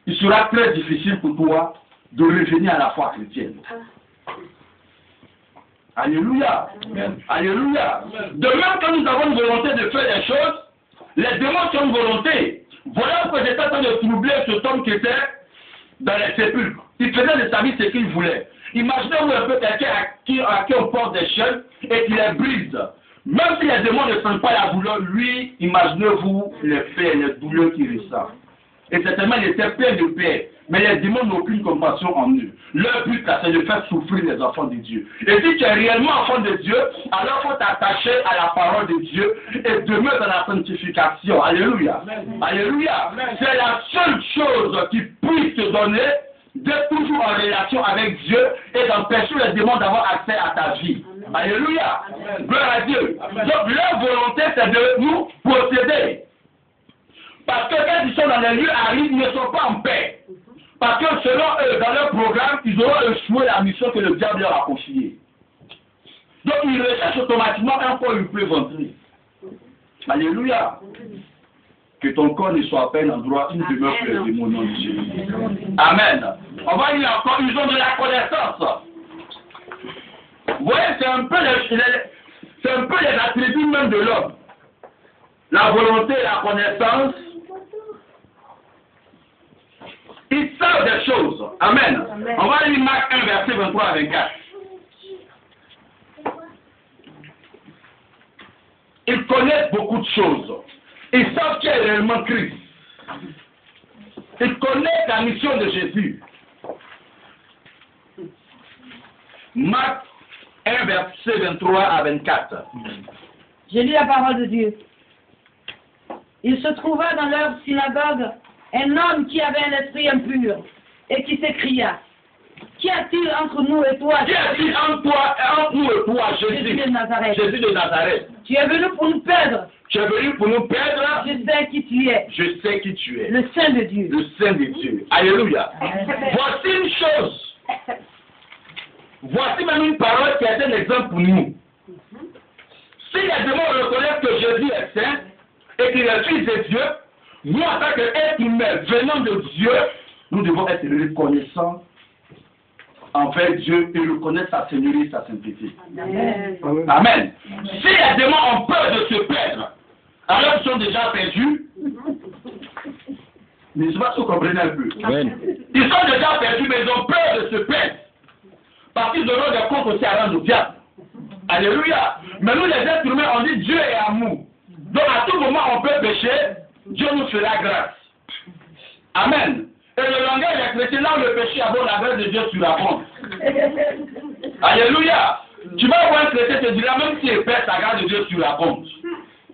il sera très difficile pour toi de revenir à la foi chrétienne. Alléluia. Amen. Alléluia. De même que nous avons une volonté de faire des choses, les démons ont une volonté. Voilà que j'étais en train de troubler cet homme qui était dans les sépulcres. Il faisait de sa vie ce qu'il voulait. Imaginez-vous un peu quelqu'un à qui on porte des chaînes et qui les brise. Même si les démons ne sentent pas la douleur, lui, imaginez-vous les faits, les douleurs qu'il ressent. Et certainement, il était plein de paix. Mais les démons n'ont aucune compassion en eux. Leur but, c'est de faire souffrir les enfants de Dieu. Et si tu es réellement enfant de Dieu, alors il faut t'attacher à la parole de Dieu et demeurer dans la sanctification. Alléluia. Amen. Alléluia. C'est la seule chose qui puisse te donner d'être toujours en relation avec Dieu et d'empêcher les démons d'avoir accès à ta vie. Amen. Alléluia. Amen. Gloire à Dieu. Amen. Donc leur volonté, c'est de nous posséder. Parce que quand ils sont dans les lieux arides, ils ne sont pas en paix. Parce que selon eux, dans leur programme, ils auront échoué la mission que le diable leur a confiée. Donc ils recherchent automatiquement un point une plaisanterie. Alléluia. Que ton corps ne soit pas un endroit où demeure les démons non de Jésus. Amen. On va dire encore, ils ont de la connaissance. Vous voyez, c'est un peu les attributs même de l'homme. La volonté, la connaissance. Ils savent des choses. Amen. Amen. On va lire Marc 1, verset 23 à 24. Ils connaissent beaucoup de choses. Ils savent qui est réellement Christ. Ils connaissent la mission de Jésus. Marc 1, verset 23 à 24. Je lis la parole de Dieu. Il se trouva dans leur synagogue un homme qui avait un esprit impur et qui s'écria: Qu'y a-t-il entre nous et toi? Qu'y a-t-il entre nous et toi, Jésus de Nazareth? Jésus de Nazareth. Tu es venu pour nous perdre. Tu es venu pour nous perdre. Je sais qui tu es. Je sais qui tu es. Le Saint de Dieu. Le Saint de Dieu. Alléluia. Voici une chose. Voici même une parole qui est un exemple pour nous. Si les démons reconnaissent que Jésus est saint et qu'il est fils de Dieu, nous, en tant qu'être humain venant de Dieu, nous devons être reconnaissants envers Dieu et reconnaître sa seigneurie et sa sainteté. Amen. Amen. Si les démons ont peur de se perdre, alors ils sont déjà perdus. Mais je ne sais pas si vous comprenez un peu. Amen. Ils sont déjà perdus, mais ils ont peur de se perdre. Parce qu'ils auront des comptes aussi à rendre au diable. Alléluia. Mais nous, les êtres humains, on dit Dieu est amour. Donc à tout moment, on peut pécher. Dieu nous fera grâce. Amen. Et le langage des chrétiens, là où le péché abonde, la grâce de Dieu surabonde. Alléluia. Tu vas voir un chrétien te dira, même s'il perd, la grâce de Dieu surabonde.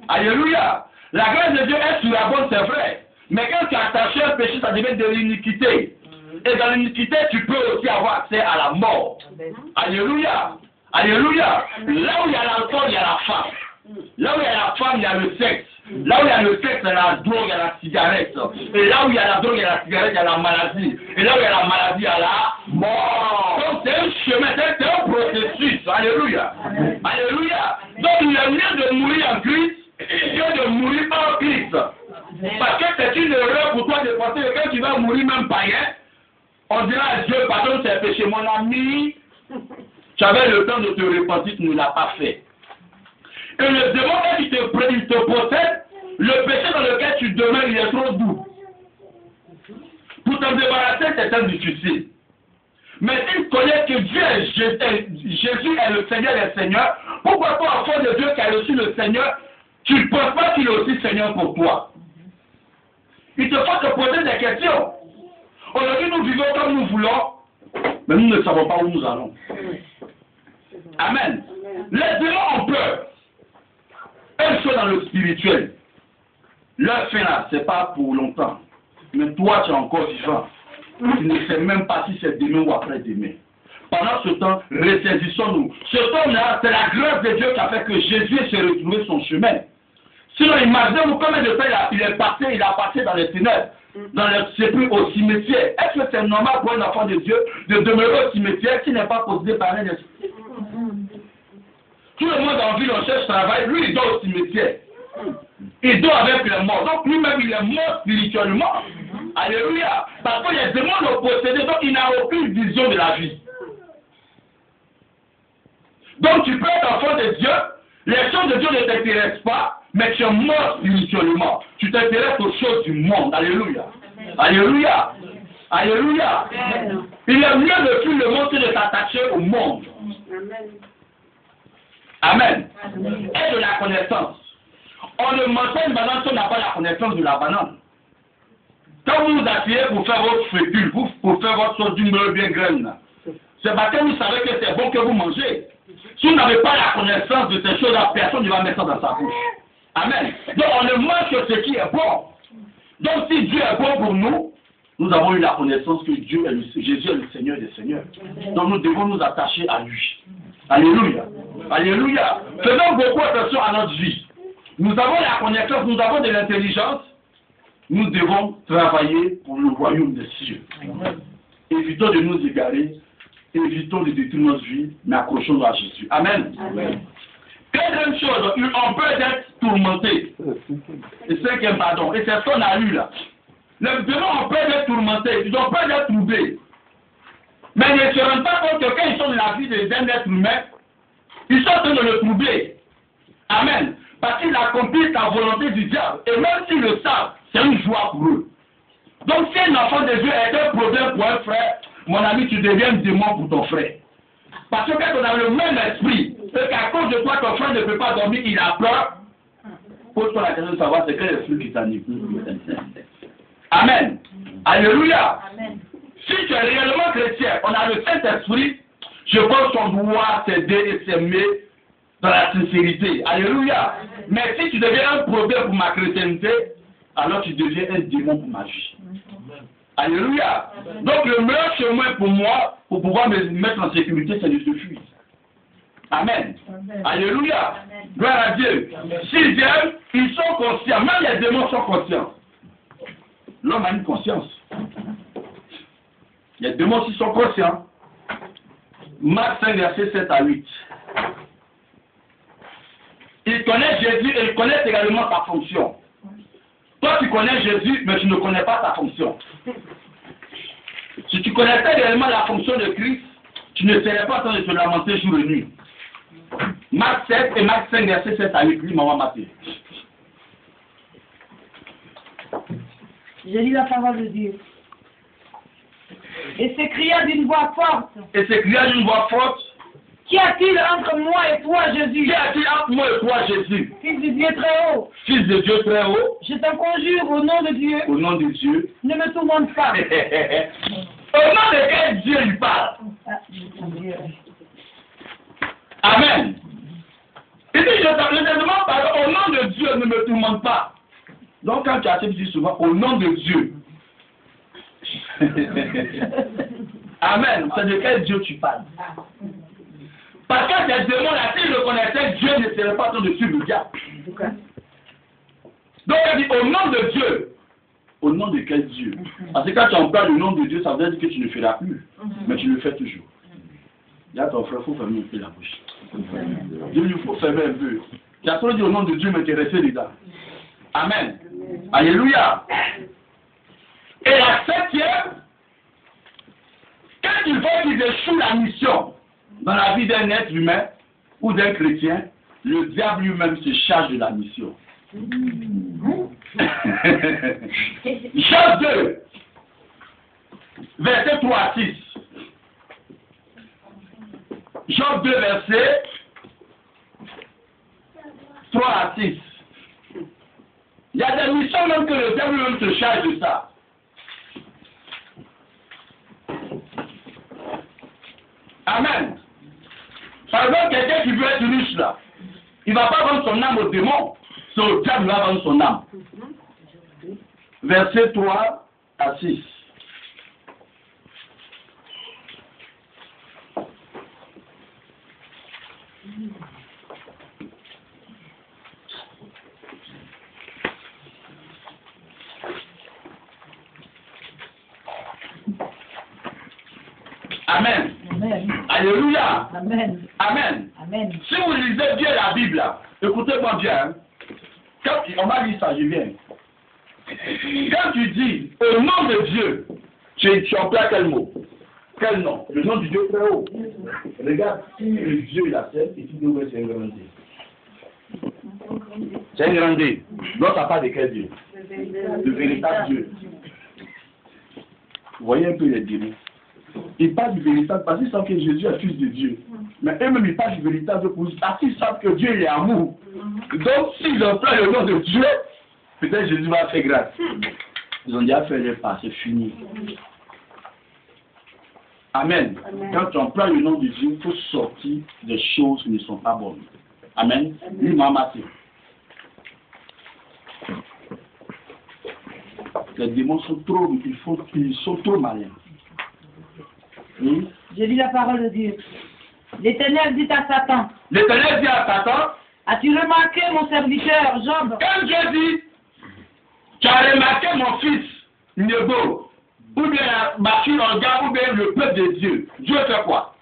Alléluia. La grâce de Dieu est surabonde, c'est vrai. Mais quand tu as attaché un péché, ça devient de l'iniquité. Et dans l'iniquité, tu peux aussi avoir accès à la mort. Alléluia. Alléluia. Là où il y a l'alcool, il y a la femme. Là où il y a la femme, il y a le sexe. Là où il y a le sexe, il y a la drogue, il y a la cigarette. Et là où il y a la drogue, il y a la cigarette, il y a la maladie. Et là où il y a la maladie, il y a la mort. Donc c'est un chemin, c'est un processus. Alléluia. Alléluia. Donc il est mieux de mourir en Christ que de mourir en Christ. Parce que c'est une erreur pour toi de penser que quand tu vas mourir même païen, on dira à Dieu, pardon, c'est péché. Mon ami, tu avais le temps de te repentir, tu ne l'as pas fait. Et le démon, quand il te possède, le péché dans lequel tu demeures, il est trop doux. Pour t'en débarrasser, c'est un difficile. Mais s'il connaît que Dieu est Jésus est le Seigneur des Seigneurs, pourquoi toi, enfant de Dieu qui a reçu le Seigneur, tu ne penses pas qu'il est aussi Seigneur pour toi? Il te faut te poser des questions. Aujourd'hui, nous vivons comme nous voulons, mais nous ne savons pas où nous allons. Amen. Les démons ont peur. Elles sont dans le spirituel. Leur fin là, ce n'est pas pour longtemps. Mais toi, tu es encore vivant. Tu ne sais même pas si c'est demain ou après-demain. Pendant ce temps, ressaisissons-nous. Ce temps-là, c'est la grâce de Dieu qui a fait que Jésus s'est retrouvé son chemin. Sinon, imaginez-vous combien de temps il a passé dans les ténèbres, dans le sépulcre, au cimetière. Est-ce que c'est normal pour un enfant de Dieu de demeurer au cimetière qui n'est pas possédé par un esprit? Tout le monde en ville, on cherche travail, lui il dort au cimetière. Il dort avec les morts. Donc lui-même il est mort spirituellement. Alléluia. Parce que les démons l'ont possédé, donc il n'a aucune vision de la vie. Donc tu peux être enfant de Dieu, les choses de Dieu ne t'intéressent pas, mais tu es mort spirituellement. Tu t'intéresses aux choses du monde. Alléluia. Alléluia. Alléluia. Il est mieux de fuir le monde que de s'attacher au monde. Amen. Et de la connaissance. On ne mange pas une banane si on n'a pas la connaissance de la banane. Quand vous vous asseyez pour faire votre fécule, pour faire votre sauce d'une beurre bien graine, c'est parce que vous savez que c'est bon que vous mangez. Si vous n'avez pas la connaissance de ces choses-là, personne ne va mettre ça dans sa bouche. Amen. Donc on ne mange que ce qui est bon. Donc si Dieu est bon pour nous, nous avons eu la connaissance que Jésus est le Seigneur des Seigneurs. Donc nous devons nous attacher à lui. Alléluia. Alléluia. Faisons beaucoup attention à notre vie. Nous avons la connaissance, nous avons de l'intelligence. Nous devons travailler pour le royaume des cieux. Évitons de nous égarer, évitons de détruire notre vie, mais accrochons-nous à Jésus. Amen. Amen. Quatrième chose, on peut être tourmenté. Et cinquième, pardon. Et c'est ce qu'on a lu là. Les démons, on peut être tourmentés, ils ont peur d'être troublés. Mais ils ne se rendent pas compte que quand ils sont dans la vie d'un être humain, ils sont en train de le troubler. Amen. Parce qu'ils accomplissent la volonté du diable. Et même s'ils le savent, c'est une joie pour eux. Donc si un enfant de Dieu est un problème pour un frère, mon ami, tu deviens un démon pour ton frère. Parce que quand on a le même esprit, et qu'à cause de toi, ton frère ne peut pas dormir, il a peur, pose-toi la question de savoir c'est quel esprit qui t'anime. Amen. Alléluia. Amen. Si tu es réellement chrétien, on a le Saint-Esprit, je pense qu'on doit s'aider et s'aimer dans la sincérité. Alléluia. Mais si tu deviens un problème pour ma chrétienté, alors tu deviens un démon pour ma vie. Alléluia. Donc le meilleur chemin pour moi, pour pouvoir me mettre en sécurité, c'est de se fuir. Amen. Alléluia. Gloire à Dieu. Sixième, ils sont conscients. Même les démons sont conscients. L'homme a une conscience. Les démons aussi sont conscients. Marc 5, verset 7 à 8. Ils connaissent Jésus et ils connaissent également sa fonction. Toi, tu connais Jésus, mais tu ne connais pas sa fonction. Si tu connaissais réellement la fonction de Christ, tu ne serais pas en train de te lamenter jour et nuit. Marc 7 et Marc 5, verset 7 à 8, lis maman Mathé. Je lis la parole de Dieu. Et s'écria d'une voix forte. Qu'y a-t-il entre moi et toi, Jésus? Qu'y a-t-il entre moi et toi, Jésus? Fils de Dieu très haut. Fils de Dieu très haut. Je t'en conjure au nom de Dieu. Au nom de Dieu. Ne me tourmente pas. Au nom de quel Dieu il parle? Amen. Il dit, je te demande pardon, au nom de Dieu, ne me tourmente pas. Donc quand tu as dit souvent, au nom de Dieu. Amen. C'est de quel Dieu tu parles? Parce que ces démons-là, s'ils le connaissaient, Dieu ne serait pas en train de suivre le diable. Donc il dit, au nom de Dieu. Au nom de quel Dieu? Parce que quand tu emploies le nom de Dieu, ça veut dire que tu ne feras plus. Mais tu le fais toujours. Dis à ton frère, il faut fermer un peu la bouche. Il faut fermer un peu. Tu as trop dit au nom de Dieu, mais tu es resté dedans. Amen. Alléluia. Et la septième, quand il faut qu'ils échouent la mission dans la vie d'un être humain ou d'un chrétien, le diable lui-même se charge de la mission. Job 2, verset 3 à 6. Job 2, verset 3 à 6. Il y a des missions même que le diable même se charge de ça. Amen. Par exemple, quelqu'un qui veut être riche là, il ne va pas vendre son âme au démon, c'est au diable qui va vendre son âme. Verset 3 à 6. Amen. Amen. Alléluia. Amen. Amen. Amen. Si vous lisez bien la Bible, écoutez-moi bien. Quand on va lire ça, je viens. Quand tu dis au nom de Dieu, tu emploies quel mot? Quel nom? Le nom du Dieu très haut. Regarde, si le Dieu il accepte, et tu dis ouais, c'est un grand Dieu. C'est un grand Dieu. Donc ça parle de quel Dieu? Le véritable Dieu. Vous voyez un peu les démons. Ils parlent du véritable parce qu'ils savent que Jésus est le Fils de Dieu. Mais eux-mêmes ils parlent du véritable parce qu'ils savent que Dieu il est amour. Donc s'ils emploient le nom de Dieu, peut-être Jésus va faire grâce. Ils ont déjà fait les pas, c'est fini. Amen. Quand tu emploies le nom de Dieu, il faut sortir des choses qui ne sont pas bonnes. Amen. Les démons sont trop malins. Oui. Je lis la parole de Dieu. L'Éternel dit à Satan. L'Éternel dit à Satan. As-tu remarqué mon serviteur Job? Quand Dieu dit, tu as remarqué mon fils Nebo, ou bien Mathieu en garde, ou bien le peuple de Dieu. Dieu fait quoi?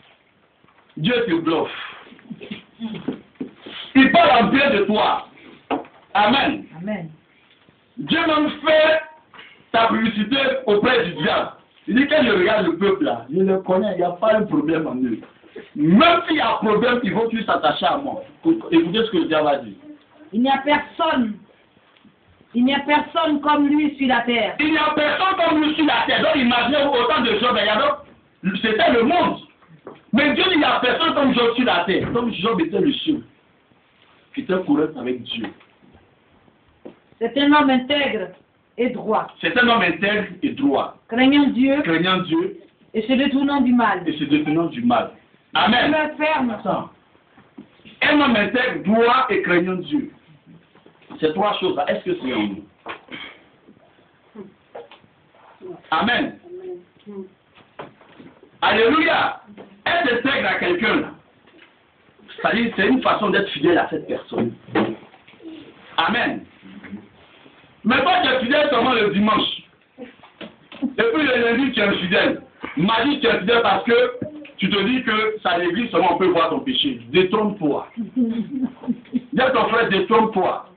Dieu te bluffe. Il parle en bien de toi. Amen. Amen. Dieu même fait ta publicité auprès du diable. Il dit quand je regarde le peuple là, je le connais, il n'y a pas un problème en eux. Même s'il y a un problème, ils vont tous s'attacher à moi. Écoutez ce que le diable a dit. Il n'y a personne comme lui sur la terre. Il n'y a personne comme lui sur la terre. Donc imaginez autant de Job. C'était le monde. Mais Dieu dit il n'y a personne comme Job sur la terre. Comme Job était le seul qui était correct avec Dieu. C'est un homme intègre et droit. C'est un homme intègre et droit. Craignant Dieu. Craignant Dieu. Et se détournant du mal. Et se détournant du mal. Amen. Ferme. Un homme intègre, droit et craignant Dieu. Ces trois choses-là, est-ce que c'est en nous? Amen. Alléluia. Être intègre à quelqu'un, c'est-à-dire c'est une façon d'être fidèle à cette personne. Amen. Mais toi, tu es fidèle seulement le dimanche. Et puis le lundi, tu es infidèle. Mardi, tu es fidèle parce que tu te dis que ça l'église seulement on peut voir ton péché. Détrompe-toi. Dis à ton frère, détrompe-toi.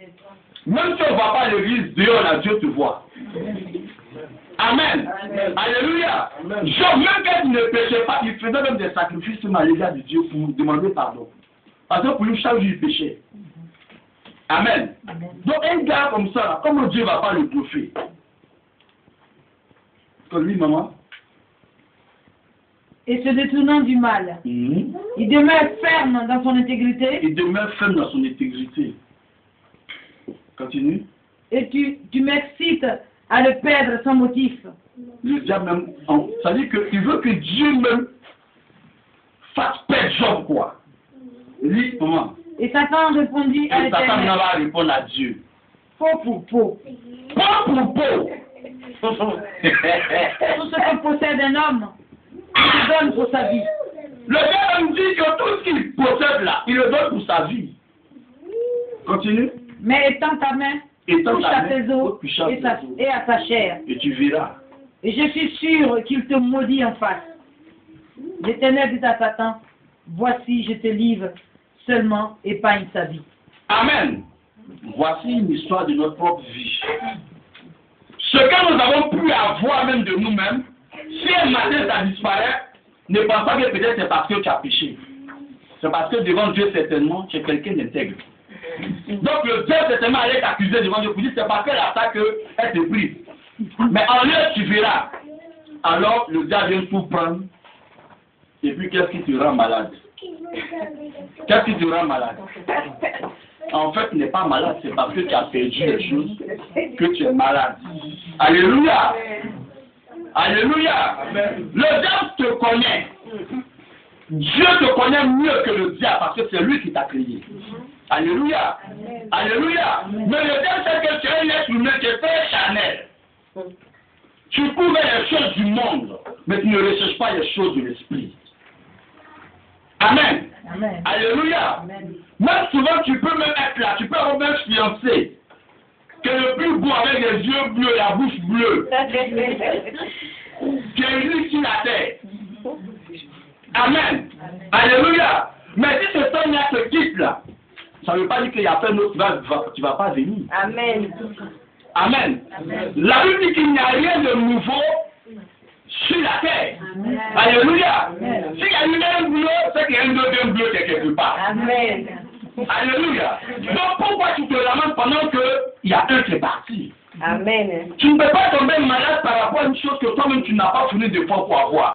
Même si on ne voit pas l'église, dehors là, Dieu te voit. Amen. Amen. Alléluia. Job, même quand il ne péchait pas, il faisait même des sacrifices à l'égard de Dieu pour demander pardon. Parce que pour lui, chaque jour, il péchait. Amen. Amen. Donc un gars comme ça, là, comment Dieu ne va pas le bouffer? Comme lui, maman. Et se détournant du mal. Il demeure ferme dans son intégrité. Il demeure ferme dans son intégrité. Continue. Et tu m'excites à le perdre sans motif. Le diable même, ça dit qu'il veut que Dieu même fasse perdre Job, quoi. Lis comment? Et Satan répondit à l'Éternel. Satan va répondre à Dieu. Peau pour peau. Peau pour peau. Tout ce que possède un homme, il le donne pour sa vie. Le diable me dit que tout ce qu'il possède là, il le donne pour sa vie. Continue. Mais étends ta main, touche à tes os et à sa chair. Et tu verras. Et je suis sûr qu'il te maudit en face. L'Éternel dit à Satan, voici je te livre, seulement épargne sa vie. Amen. Voici une histoire de notre propre vie. Ce que nous avons pu avoir même de nous-mêmes, si un matin ça disparaît, ne pense pas que peut-être c'est parce que tu as péché. C'est parce que devant Dieu, certainement, tu es quelqu'un d'intègre. Donc le Dieu certainement allait t'accuser devant Dieu pour dire c'est parce qu'elle attaque qu'elle te prise. Mais en lieu tu verras. Alors le diable vient tout prendre. Et puis qu'est-ce qui te rend malade? Qu'est-ce qui te rend malade? En fait, tu n'es pas malade, c'est parce que tu as perdu les choses que tu es malade. Alléluia! Alléluia! Le diable te connaît. Dieu te connaît mieux que le diable parce que c'est lui qui t'a créé. Alléluia! Alléluia! Mais le diable sait que tu es un être humain qui est très charnel. Tu couvres les choses du monde, mais tu ne recherches pas les choses de l'esprit. Amen. Amen. Alléluia. Amen. Même souvent, tu peux même être là, tu peux avoir un fiancé qui est le plus beau avec les yeux bleus, la bouche bleue, qui est lui sur la terre. Amen. Alléluia. Mais si ce temps-là te quitte là, ça ne veut pas dire qu'il y a plein d'autres qui ne va pas venir. Amen. Amen. La Bible dit qu'il n'y a rien de nouveau sur la terre. Alléluia. S'il y a eu un bleu, c'est qu'il y a un deuxième bleu quelque part. Amen. Alléluia. Donc pourquoi tu te lamentes pendant qu'il y a un qui est parti? Amen. Tu ne peux pas tomber malade par rapport à une chose que toi-même tu n'as pas fini de fois pour avoir.